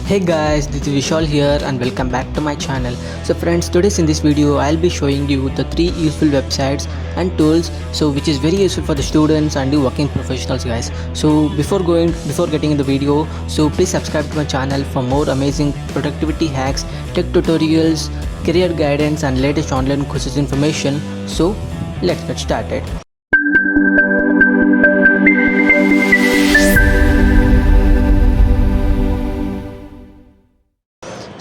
Hey guys, this is Vishal here and welcome back to my channel. So friends, today's in this video I'll be showing you the 3 useful websites and tools which is very useful for the students and the working professionals guys. So before getting in the video, so please subscribe to my channel for more amazing productivity hacks, tech tutorials, career guidance and latest online courses information. So let's get started.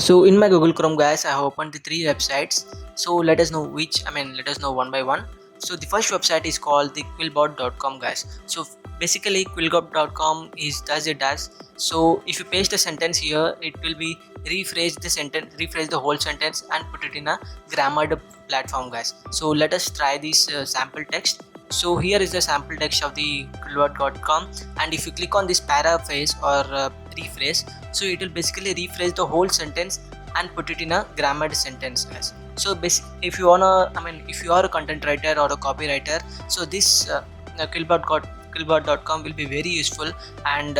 So in my Google Chrome guys, I have opened the 3 websites. So let us know let us know one by one. So the first website is called the quillbot.com guys. So basically quillbot.com does it does. So if you paste a sentence here, it will be rephrase the whole sentence and put it in a grammared platform guys. So let us try this sample text. So here is the sample text of the quillbot.com, and if you click on this paraphrase or rephrase, so it will basically rephrase the whole sentence and put it in a grammared sentence guys. So if you if you are a content writer or a copywriter, so this quillbot.com will be very useful, and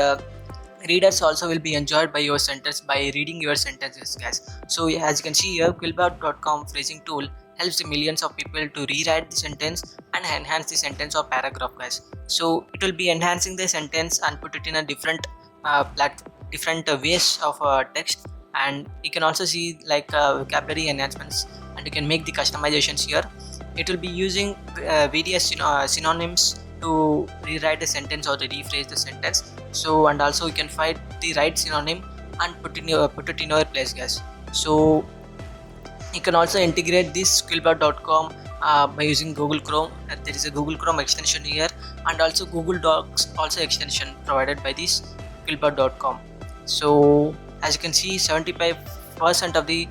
readers also will be enjoyed by your sentence by reading your sentences guys. So as you can see here, quillbot.com phrasing tool helps the millions of people to rewrite the sentence and enhance the sentence or paragraph guys. So it will be enhancing the sentence and put it in a different ways of text, and you can also see like vocabulary enhancements, and you can make the customizations here. It will be using various synonyms to rewrite the sentence or to rephrase the sentence. So and also you can find the right synonym and put it in your place guys. So you can also integrate this quillbot.com by using Google Chrome. There is a Google Chrome extension here, and also Google Docs also extension provided by this quillbot.com. So as you can see, 75% of the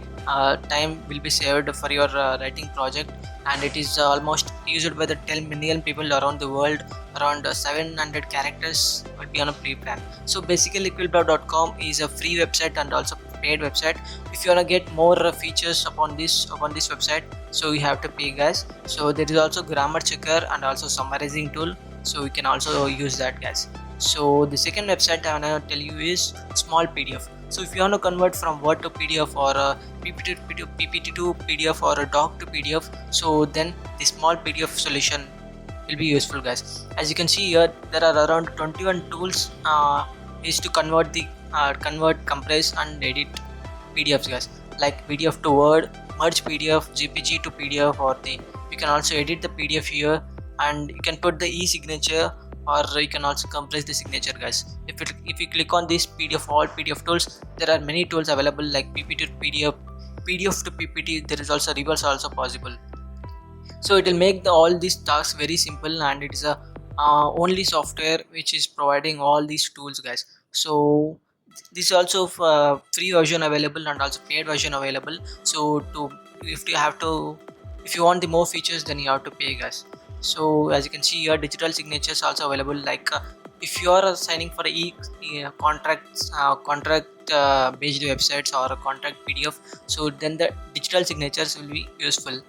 time will be saved for your writing project, and it is almost used by the 10 million people around the world. Around 700 characters will be on a free plan. So basically quillbot.com is a free website and also paid website. If you want to get more features upon this website, so you have to pay guys. So there is also grammar checker and also summarizing tool, so you can also use that guys. So the second website I want to tell you is Small PDF. So if you want to convert from Word to PDF or a PPT to PDF or a doc to PDF, so then the Small PDF solution will be useful guys. As you can see here, there are around 21 tools is to convert, compress and edit PDFs guys, like PDF to Word, merge PDF, JPG to PDF, or you can also edit the PDF here, and you can put the e-signature, or you can also compress the signature guys. If you click on this all PDF tools, there are many tools available like PPT to PDF, PDF to PPT. There is also reverse also possible. So it will make all these tasks very simple, and it is a only software which is providing all these tools guys. So this is also free version available and also paid version available. So if you want the more features, then you have to pay guys. So as you can see here, digital signatures also available, like if you are signing for contract based websites or a contract PDF, so then the digital signatures will be useful.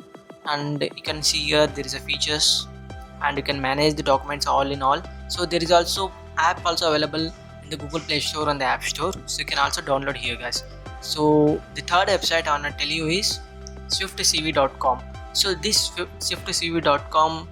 And you can see here there is a features, and you can manage the documents all in all. So there is also app also available in the Google Play Store and the App Store, so you can also download here guys. So the third website I want to tell you is swiftcv.com. So this swiftcv.com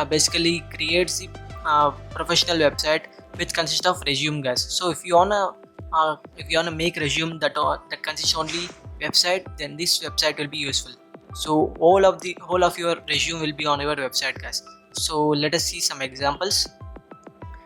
basically creates a professional website which consists of resume guys. So if you wanna make resume that consists only website, then this website will be useful. So whole of your resume will be on your website guys. So let us see some examples.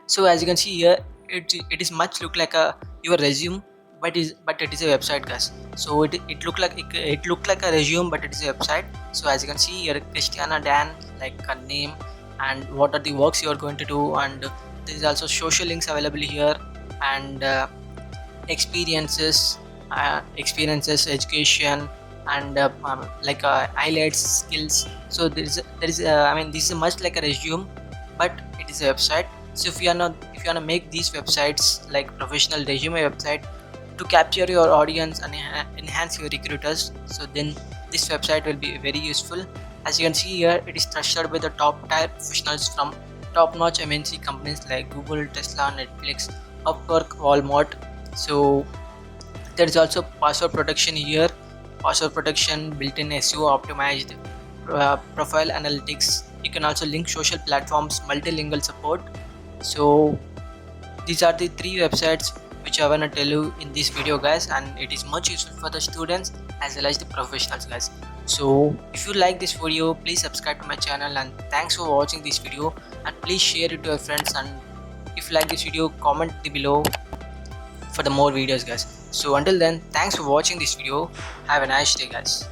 So as you can see here, it is much look like your resume, but it is a website guys. So it look like a resume, but it is a website. So as you can see here, Christiana Dan, like a name and what are the works you are going to do, and there is also social links available here, and experiences, education, and highlights, skills. So this is much like a resume, but it is a website. So if you want to make these websites like professional resume website to capture your audience and enhance your recruiters, so then this website will be very useful. As you can see here, it is trusted by the top tier professionals from top-notch MNC companies like Google, Tesla, Netflix, Upwork, Walmart. So There is also password protection here, password protection, built-in SEO optimized, profile analytics. You can also link social platforms, multilingual support. So these are the 3 websites which I wanna tell you in this video, guys, and it is much useful for the students as well as the professionals, guys. So if you like this video, please subscribe to my channel, and thanks for watching this video, and please share it to your friends, and if you like this video, comment below for the more videos, guys. So until then, thanks for watching this video. Have a nice day, guys.